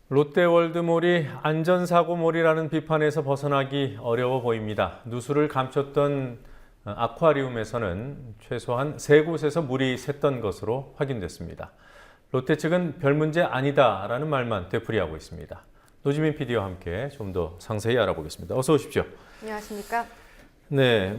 롯데월드몰이 안전사고몰이라는 비판에서 벗어나기 어려워 보입니다. 누수를 감췄던 아쿠아리움에서는 최소한 3곳에서 물이 샜던 것으로 확인됐습니다. 롯데 측은 별 문제 아니다라는 말만 되풀이하고 있습니다. 노지민 PD와 함께 좀 더 상세히 알아보겠습니다. 어서 오십시오. 안녕하십니까? 네,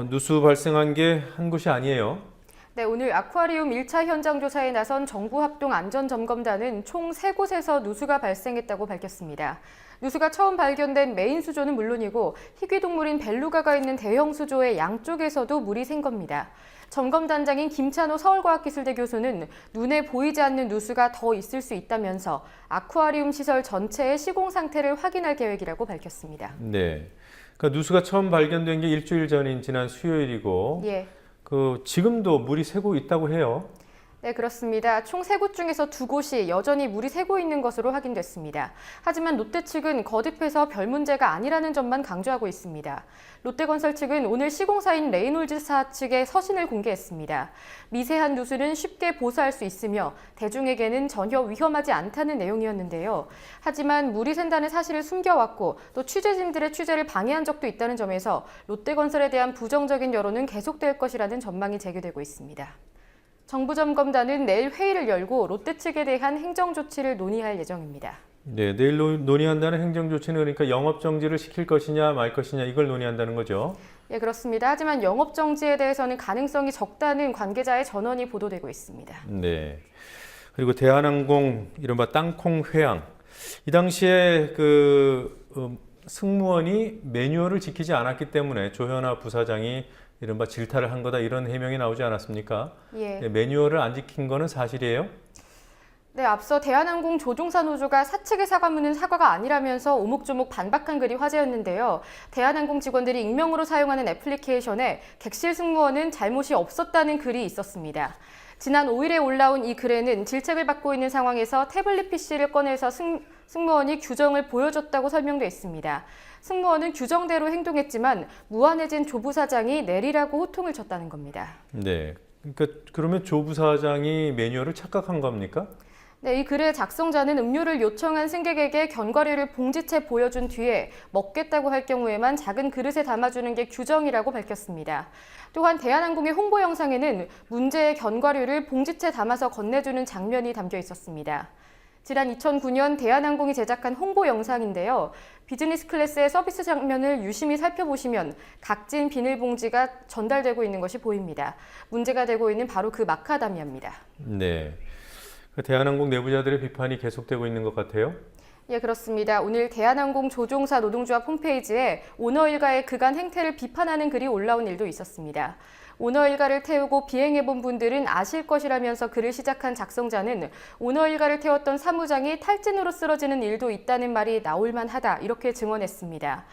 누수 발생한 게 한 곳이 아니에요. 네, 오늘 아쿠아리움 1차 현장 조사에 나선 정부합동안전점검단은 총 3곳에서 누수가 발생했다고 밝혔습니다. 누수가 처음 발견된 메인 수조는 물론이고 희귀동물인 벨루가가 있는 대형 수조의 양쪽에서도 물이 샌 겁니다. 점검단장인 김찬호 서울과학기술대 교수는 눈에 보이지 않는 누수가 더 있을 수 있다면서 아쿠아리움 시설 전체의 시공 상태를 확인할 계획이라고 밝혔습니다. 네, 그러니까 누수가 처음 발견된 게 일주일 전인 지난 수요일이고 예. 지금도 물이 새고 있다고 해요. 네, 그렇습니다. 총 3곳 중에서 2곳이 여전히 물이 새고 있는 것으로 확인됐습니다. 하지만 롯데 측은 거듭해서 별 문제가 아니라는 점만 강조하고 있습니다. 롯데건설 측은 오늘 시공사인 레이놀즈사 측의 서신을 공개했습니다. 미세한 누수는 쉽게 보수할 수 있으며 대중에게는 전혀 위험하지 않다는 내용이었는데요. 하지만 물이 샌다는 사실을 숨겨왔고 또 취재진들의 취재를 방해한 적도 있다는 점에서 롯데건설에 대한 부정적인 여론은 계속될 것이라는 전망이 제기되고 있습니다. 정부점검단은 내일 회의를 열고 롯데 측에 대한 행정조치를 논의할 예정입니다. 네, 내일 논의한다는 행정조치는 그러니까 영업정지를 시킬 것이냐 말 것이냐 이걸 논의한다는 거죠. 네, 그렇습니다. 하지만 영업정지에 대해서는 가능성이 적다는 관계자의 전언이 보도되고 있습니다. 네. 그리고 대한항공 이른바 땅콩 회항. 이 당시에 승무원이 매뉴얼을 지키지 않았기 때문에 조현아 부사장이 이른바 질타를 한 거다 이런 해명이 나오지 않았습니까? 예. 네, 매뉴얼을 안 지킨 거는 사실이에요? 네, 앞서 대한항공 조종사 노조가 사측의 사과문은 사과가 아니라면서 오목조목 반박한 글이 화제였는데요. 대한항공 직원들이 익명으로 사용하는 애플리케이션에 객실 승무원은 잘못이 없었다는 글이 있었습니다. 지난 5일에 올라온 이 글에는 질책을 받고 있는 상황에서 태블릿 PC를 꺼내서 승무원이 규정을 보여줬다고 설명돼 있습니다. 승무원은 규정대로 행동했지만 무안해진 조 부사장이 내리라고 호통을 쳤다는 겁니다. 네, 그러니까 그러면 조 부사장이 매뉴얼을 착각한 겁니까? 네, 이 글의 작성자는 음료를 요청한 승객에게 견과류를 봉지채 보여준 뒤에 먹겠다고 할 경우에만 작은 그릇에 담아주는 게 규정이라고 밝혔습니다. 또한 대한항공의 홍보 영상에는 문제의 견과류를 봉지채 담아서 건네주는 장면이 담겨 있었습니다. 지난 2009년 대한항공이 제작한 홍보 영상인데요. 비즈니스 클래스의 서비스 장면을 유심히 살펴보시면 각진 비닐봉지가 전달되고 있는 것이 보입니다. 문제가 되고 있는 바로 그 마카다미아입니다. 네, 대한항공 내부자들의 비판이 계속되고 있는 것 같아요. 예, 그렇습니다. 오늘 대한항공 조종사 노동조합 홈페이지에 오너 일가의 그간 행태를 비판하는 글이 올라온 일도 있었습니다. 오너 일가를 태우고 비행해본 분들은 아실 것이라면서 글을 시작한 작성자는 오너 일가를 태웠던 사무장이 탈진으로 쓰러지는 일도 있다는 말이 나올만하다 이렇게 증언했습니다.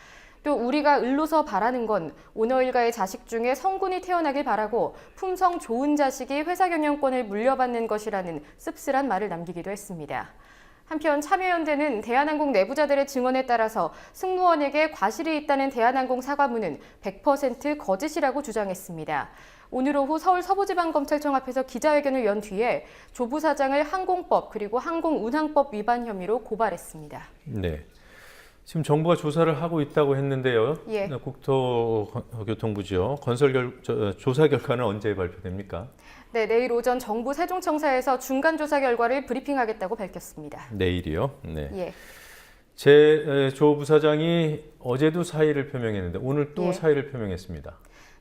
또 우리가 을로서 바라는 건 오너 일가의 자식 중에 성군이 태어나길 바라고 품성 좋은 자식이 회사 경영권을 물려받는 것이라는 씁쓸한 말을 남기기도 했습니다. 한편 참여연대는 대한항공 내부자들의 증언에 따라서 승무원에게 과실이 있다는 대한항공 사과문은 100% 거짓이라고 주장했습니다. 오늘 오후 서울 서부지방검찰청 앞에서 기자회견을 연 뒤에 조 부사장을 항공법 그리고 항공운항법 위반 혐의로 고발했습니다. 네. 지금 정부가 조사를 하고 있다고 했는데요. 예. 국토교통부죠. 조사 결과는 언제 발표됩니까? 네, 내일 오전 정부 세종청사에서 중간조사 결과를 브리핑하겠다고 밝혔습니다. 내일이요? 네. 예. 조 부사장이 어제도 사의를 표명했는데 오늘 또 예. 사의를 표명했습니다.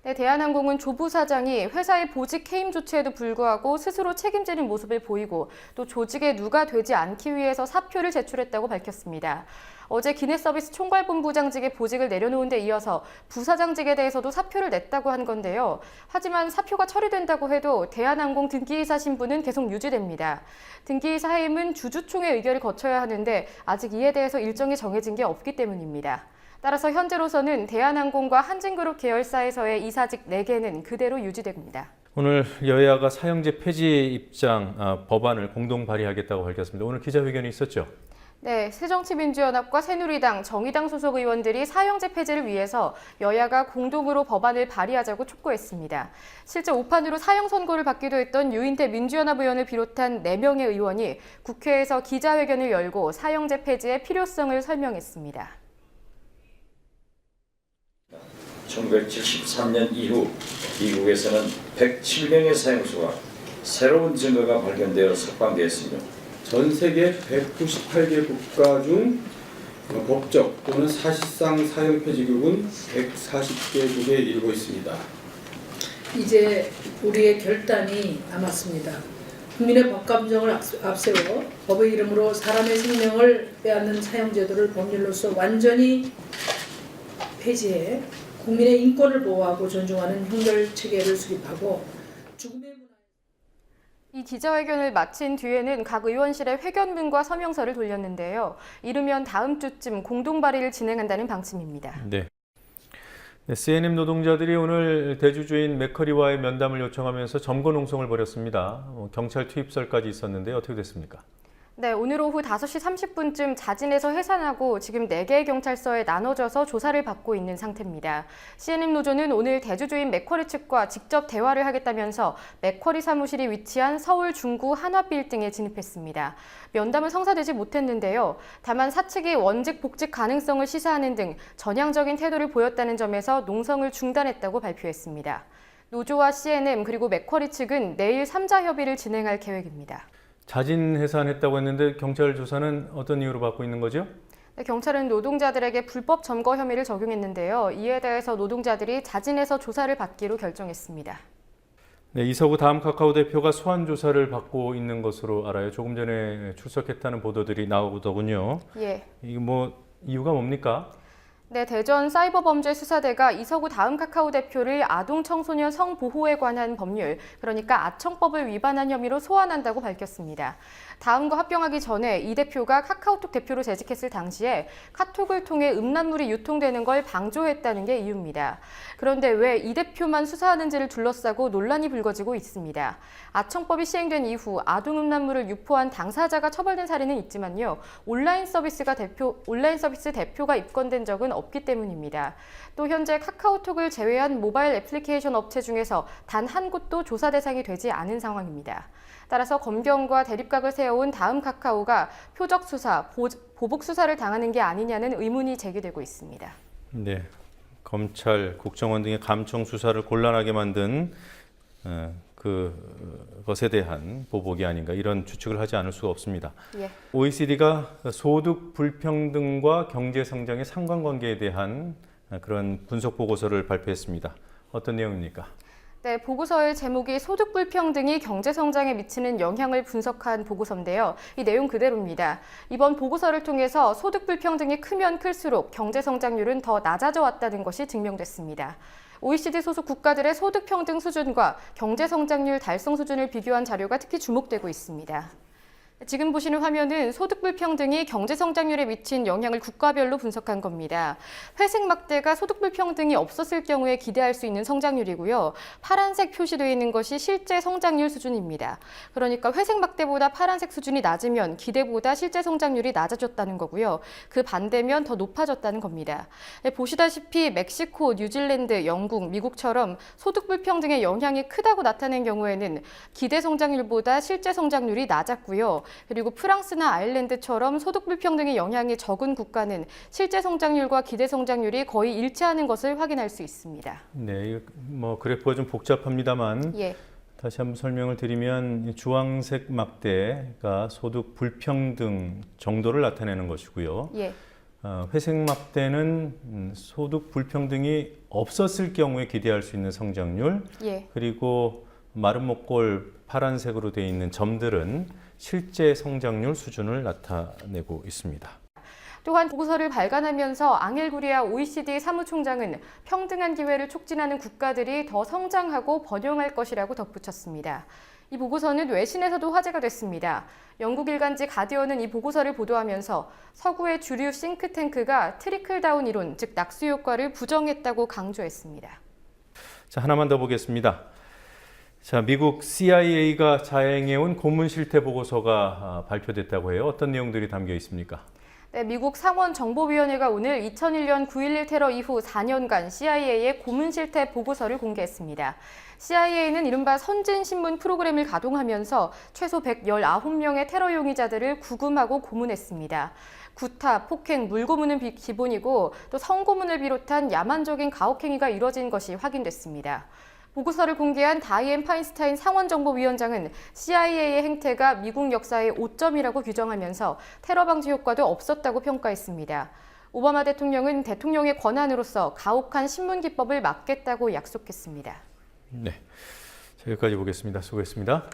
네, 대한항공은 조 부사장이 회사의 보직 해임 조치에도 불구하고 스스로 책임지는 모습을 보이고 또 조직의 누가 되지 않기 위해서 사표를 제출했다고 밝혔습니다. 어제 기내서비스 총괄본부장직의 보직을 내려놓은 데 이어서 부사장직에 대해서도 사표를 냈다고 한 건데요. 하지만 사표가 처리된다고 해도 대한항공 등기이사 신분은 계속 유지됩니다. 등기이사 해임은 주주총회 의결을 거쳐야 하는데 아직 이에 대해서 일정이 정해진 게 없기 때문입니다. 따라서 현재로서는 대한항공과 한진그룹 계열사에서의 이사직 4개는 그대로 유지됩니다. 오늘 여야가 사형제 폐지 입장 법안을 공동 발의하겠다고 밝혔습니다. 오늘 기자회견이 있었죠? 네, 새정치민주연합과 새누리당, 정의당 소속 의원들이 사형제 폐지를 위해서 여야가 공동으로 법안을 발의하자고 촉구했습니다. 실제 오판으로 사형 선고를 받기도 했던 유인태 민주연합 의원을 비롯한 4명의 의원이 국회에서 기자회견을 열고 사형제 폐지의 필요성을 설명했습니다. 1973년 이후 미국에서는 107명의 사형수가 새로운 증거가 발견되어 석방되었으며 전 세계 198개 국가 중 법적 또는 사실상 사형 폐지국은 140개국에 이르고 있습니다. 이제 우리의 결단이 남았습니다. 국민의 법감정을 앞세워 법의 이름으로 사람의 생명을 빼앗는 사형제도를 법률로서 완전히 폐지해 국민의 인권을 보호하고 존중하는 형벌체계를 수립하고 죽음의 이 기자회견을 마친 뒤에는 각 의원실에 회견문과 서명서를 돌렸는데요. 이르면 다음 주쯤 공동 발의를 진행한다는 방침입니다. 네. C&M 노동자들이 오늘 대주주인 맥커리와의 면담을 요청하면서 점거 농성을 벌였습니다. 경찰 투입설까지 있었는데 어떻게 됐습니까? 네, 오늘 오후 5시 30분쯤 자진해서 해산하고 지금 4개의 경찰서에 나눠져서 조사를 받고 있는 상태입니다. C&M 노조는 오늘 대주주인 맥쿼리 측과 직접 대화를 하겠다면서 맥쿼리 사무실이 위치한 서울 중구 한화빌딩에 진입했습니다. 면담은 성사되지 못했는데요. 다만 사측이 원직 복직 가능성을 시사하는 등 전향적인 태도를 보였다는 점에서 농성을 중단했다고 발표했습니다. 노조와 C&M 그리고 맥쿼리 측은 내일 3자 협의를 진행할 계획입니다. 자진 해산했다고 했는데 경찰 조사는 어떤 이유로 받고 있는 거죠? 네, 경찰은 노동자들에게 불법 점거 혐의를 적용했는데요. 이에 대해서 노동자들이 자진해서 조사를 받기로 결정했습니다. 네, 이서구 다음 카카오 대표가 소환 조사를 받고 있는 것으로 알아요. 조금 전에 출석했다는 보도들이 나오더군요. 예. 이게 이유가 뭡니까? 네, 대전 사이버범죄수사대가 이서구 다음 카카오 대표를 아동 청소년 성보호에 관한 법률, 그러니까 아청법을 위반한 혐의로 소환한다고 밝혔습니다. 다음과 합병하기 전에 이 대표가 카카오톡 대표로 재직했을 당시에 카톡을 통해 음란물이 유통되는 걸 방조했다는 게 이유입니다. 그런데 왜 이 대표만 수사하는지를 둘러싸고 논란이 불거지고 있습니다. 아청법이 시행된 이후 아동 음란물을 유포한 당사자가 처벌된 사례는 있지만요. 온라인 서비스 대표가 입건된 적은 없기 때문입니다. 또 현재 카카오톡을 제외한 모바일 애플리케이션 업체 중에서 단 한 곳도 조사 대상이 되지 않은 상황입니다. 따라서 검경과 대립각을 세워온 다음 카카오가 표적 수사, 보복 수사를 당하는 게 아니냐는 의문이 제기되고 있습니다. 네, 검찰, 국정원 등의 감청 수사를 곤란하게 만든 그것에 대한 보복이 아닌가 이런 추측을 하지 않을 수가 없습니다. 예. OECD가 소득 불평등과 경제 성장의 상관관계에 대한 그런 분석 보고서를 발표했습니다. 어떤 내용입니까? 네, 보고서의 제목이 소득 불평등이 경제 성장에 미치는 영향을 분석한 보고서인데요. 이 내용 그대로입니다. 이번 보고서를 통해서 소득 불평등이 크면 클수록 경제 성장률은 더 낮아져 왔다는 것이 증명됐습니다. OECD 소속 국가들의 소득 평등 수준과 경제 성장률 달성 수준을 비교한 자료가 특히 주목되고 있습니다. 지금 보시는 화면은 소득 불평등이 경제 성장률에 미친 영향을 국가별로 분석한 겁니다. 회색 막대가 소득 불평등이 없었을 경우에 기대할 수 있는 성장률이고요. 파란색 표시되어 있는 것이 실제 성장률 수준입니다. 그러니까 회색 막대보다 파란색 수준이 낮으면 기대보다 실제 성장률이 낮아졌다는 거고요. 그 반대면 더 높아졌다는 겁니다. 보시다시피 멕시코, 뉴질랜드, 영국, 미국처럼 소득 불평등의 영향이 크다고 나타낸 경우에는 기대 성장률보다 실제 성장률이 낮았고요. 그리고 프랑스나 아일랜드처럼 소득 불평등의 영향이 적은 국가는 실제 성장률과 기대 성장률이 거의 일치하는 것을 확인할 수 있습니다. 네, 그래프가 좀 복잡합니다만 예. 다시 한번 설명을 드리면 주황색 막대가 소득 불평등 정도를 나타내는 것이고요. 예. 회색 막대는 소득 불평등이 없었을 경우에 기대할 수 있는 성장률, 예. 그리고 마른 목골 파란색으로 되어 있는 점들은 실제 성장률 수준을 나타내고 있습니다. 또한 보고서를 발간하면서 앙헬 구리아 OECD 사무총장은 평등한 기회를 촉진하는 국가들이 더 성장하고 번영할 것이라고 덧붙였습니다. 이 보고서는 외신에서도 화제가 됐습니다. 영국 일간지 가디언은 이 보고서를 보도하면서 서구의 주류 싱크탱크가 트리클다운 이론, 즉 낙수 효과를 부정했다고 강조했습니다. 자, 하나만 더 보겠습니다. 자, 미국 CIA가 자행해온 고문 실태 보고서가 발표됐다고 해요. 어떤 내용들이 담겨 있습니까? 네, 미국 상원정보위원회가 오늘 2001년 9.11 테러 이후 4년간 CIA의 고문 실태 보고서를 공개했습니다. CIA는 이른바 선진신문 프로그램을 가동하면서 최소 119명의 테러 용의자들을 구금하고 고문했습니다. 구타, 폭행, 물고문은 기본이고 또 성고문을 비롯한 야만적인 가혹행위가 이뤄진 것이 확인됐습니다. 보고서를 공개한 다이앤 파인스타인 상원정보위원장은 CIA의 행태가 미국 역사의 오점이라고 규정하면서 테러 방지 효과도 없었다고 평가했습니다. 오바마 대통령은 대통령의 권한으로서 가혹한 신문 기법을 막겠다고 약속했습니다. 네, 자, 여기까지 보겠습니다. 수고했습니다.